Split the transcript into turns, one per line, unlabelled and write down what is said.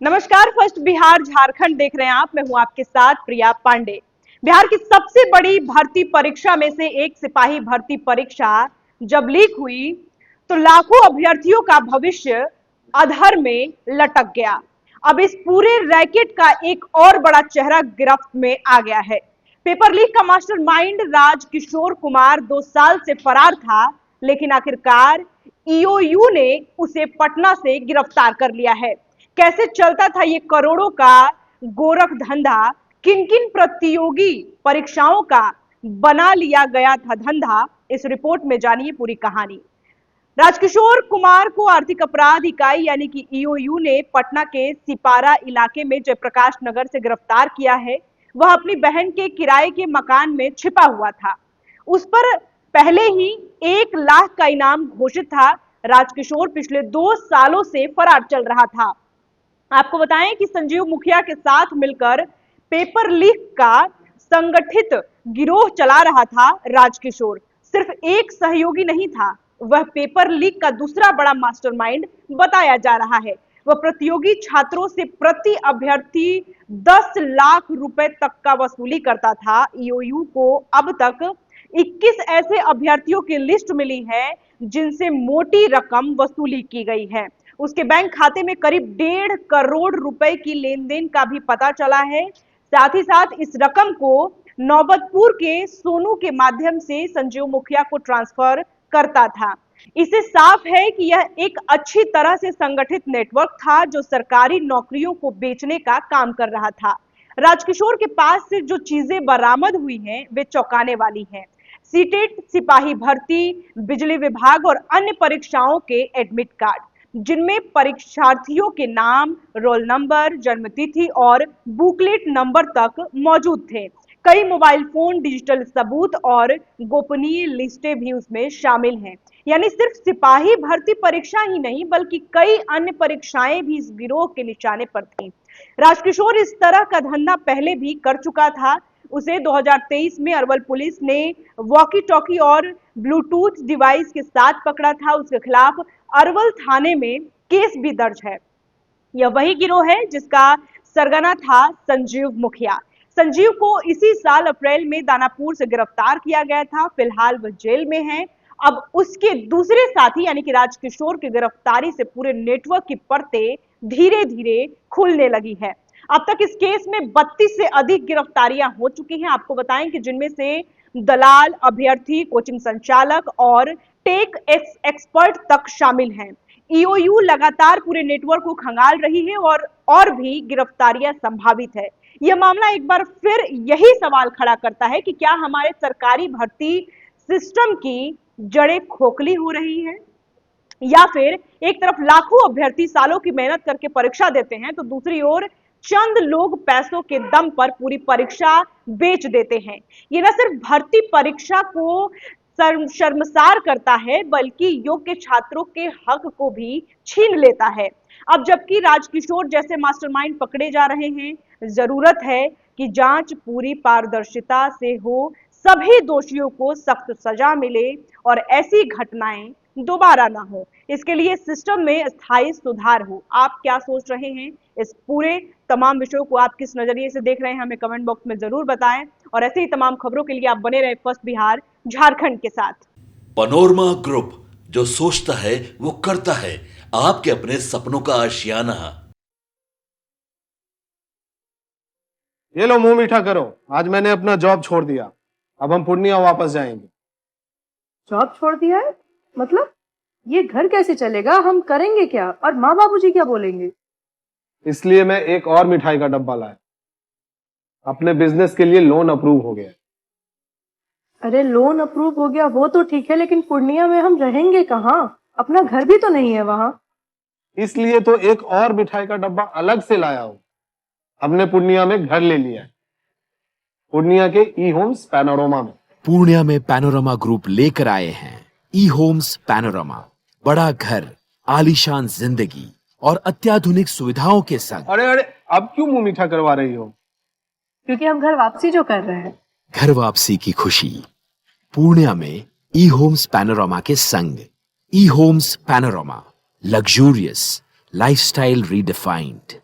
नमस्कार। फर्स्ट बिहार झारखंड देख रहे हैं आप। मैं हूं आपके साथ प्रिया पांडे। बिहार की सबसे बड़ी भर्ती परीक्षा में से एक सिपाही भर्ती परीक्षा जब लीक हुई तो लाखों अभ्यर्थियों का भविष्य अधर में लटक गया। अब इस पूरे रैकेट का एक और बड़ा चेहरा गिरफ्त में आ गया है। पेपर लीक का मास्टरमाइंड राजकिशोर कुमार 2 साल से फरार था, लेकिन आखिरकार ईओयू ने उसे पटना से गिरफ्तार कर लिया है। कैसे चलता था ये करोड़ों का गोरख धंधा, किन किन प्रतियोगी परीक्षाओं का बना लिया गया था धंधा, इस रिपोर्ट में जानिए पूरी कहानी। राजकिशोर कुमार को आर्थिक अपराध इकाई यानी कि ईओयू ने पटना के सिपारा इलाके में जयप्रकाश नगर से गिरफ्तार किया है। वह अपनी बहन के किराए के मकान में छिपा हुआ था। उस पर पहले ही 1 लाख का इनाम घोषित था। राजकिशोर पिछले 2 सालों से फरार चल रहा था। आपको बताएं कि संजीव मुखिया के साथ मिलकर पेपर लीक का संगठित गिरोह चला रहा था राजकिशोर। सिर्फ एक सहयोगी नहीं था, वह पेपर लीक का दूसरा बड़ा मास्टरमाइंड बताया जा रहा है। वह प्रतियोगी छात्रों से प्रति अभ्यर्थी 10 लाख रुपए तक का वसूली करता था। ईओयू को अब तक 21 ऐसे अभ्यर्थियों की लिस्ट मिली है जिनसे मोटी रकम वसूली की गई है। उसके बैंक खाते में करीब 1.5 करोड़ रुपए की लेन देन का भी पता चला है। साथ ही साथ इस रकम को नौबतपुर के सोनू के माध्यम से संजीव मुखिया को ट्रांसफर करता था। इससे साफ है कि यह एक अच्छी तरह से संगठित नेटवर्क था जो सरकारी नौकरियों को बेचने का काम कर रहा था। राजकिशोर के पास से जो चीजें बरामद हुई हैं वे चौंकाने वाली हैं। सीटेट, सिपाही भर्ती, बिजली विभाग और अन्य परीक्षाओं के एडमिट कार्ड, जिनमें परीक्षार्थियों के नाम, रोल नंबर, जन्मतिथि और बुकलेट नंबर तक मौजूद थे। कई मोबाइल फोन, डिजिटल सबूत और गोपनीय लिस्टें भी उसमें शामिल हैं। यानी सिर्फ सिपाही भर्ती परीक्षा ही नहीं बल्कि कई अन्य परीक्षाएं भी इस गिरोह के निशाने पर थीं। राजकिशोर इस तरह का धंधा पहले भी कर चुका था। उसे 2023 में अरवल पुलिस ने वॉकी टॉकी और ब्लूटूथ डिवाइस के साथ पकड़ा था। उसके खिलाफ अरवल थाने में केस भी दर्ज है। यह वही गिरोह है जिसका सरगना था संजीव मुखिया। संजीव को इसी साल अप्रैल में दानापुर से गिरफ्तार किया गया था। फिलहाल वह जेल में है। अब उसके दूसरे साथी यानी कि राजकिशोर की गिरफ्तारी से पूरे नेटवर्क की परतें धीरे धीरे खुलने लगी है। अब तक इस केस में 32 से अधिक गिरफ्तारियां हो चुकी हैं। आपको बताएं कि जिनमें से दलाल, अभ्यर्थी, कोचिंग संचालक और टेक एक्सपर्ट तक शामिल हैं। ईओयू लगातार पूरे नेटवर्क को खंगाल रही है और भी गिरफ्तारियां संभावित है। यह मामला एक बार फिर यही सवाल खड़ा करता है कि क्या हमारे सरकारी भर्ती सिस्टम की जड़ें खोखली हो रही हैं, या फिर एक तरफ लाखों अभ्यर्थी सालों की मेहनत करके परीक्षा देते हैं तो दूसरी ओर चंद लोग पैसों के दम पर पूरी परीक्षा बेच देते हैं। ये न सिर्फ भर्ती परीक्षा को शर्मसार करता है बल्कि योग्य छात्रों के हक को भी छीन लेता है। अब जबकि राजकिशोर जैसे मास्टरमाइंड पकड़े जा रहे हैं, जरूरत है कि जांच पूरी पारदर्शिता से हो, सभी दोषियों को सख्त सजा मिले और ऐसी घटनाएं दोबारा ना हो। इसके लिए सिस्टम में स्थायी सुधार हो। आप क्या सोच रहे हैं इस पूरे तमाम विषयों को, आप किस नजरिए से देख रहे हैं, हमें कमेंट बॉक्स में जरूर बताएं। और ऐसे ही तमाम खबरों के लिए आप बने रहे फर्स्ट बिहार झारखंड के साथ।
पनोरमा ग्रुप, जो सोचता है वो करता है। आपके अपने सपनों का आशियाना।
ये लो, मुंह मीठा करो। आज मैंने अपना जॉब छोड़ दिया। अब हम पूर्णिया वापस जाएंगे।
जॉब छोड़ दिया है? मतलब ये घर कैसे चलेगा? हम करेंगे क्या? और माँ बाबूजी क्या बोलेंगे?
इसलिए मैं एक और मिठाई का डब्बा लाया। अपने बिजनेस के लिए लोन अप्रूव हो गया।
अरे लोन अप्रूव हो गया वो तो ठीक है, लेकिन पूर्णिया में हम रहेंगे कहाँ? अपना घर भी तो नहीं है वहां।
इसलिए तो एक और मिठाई का डब्बा अलग से लाया हूं। हमने पूर्णिया में घर ले लिया है, पूर्णिया के ई होम्स पैनोरमा में।
पूर्णिया में पैनोरमा ग्रुप लेकर आए हैं ई होम्स पैनोरमा। बड़ा घर, आलीशान जिंदगी और अत्याधुनिक सुविधाओं के संग।
अरे अरे, अब क्यों मुंह मीठा करवा रही हो?
क्योंकि हम घर वापसी जो कर रहे हैं।
घर वापसी की खुशी पूर्णिया में ई होम्स पैनोरमा के संग। E Homes Panorama, luxurious lifestyle redefined.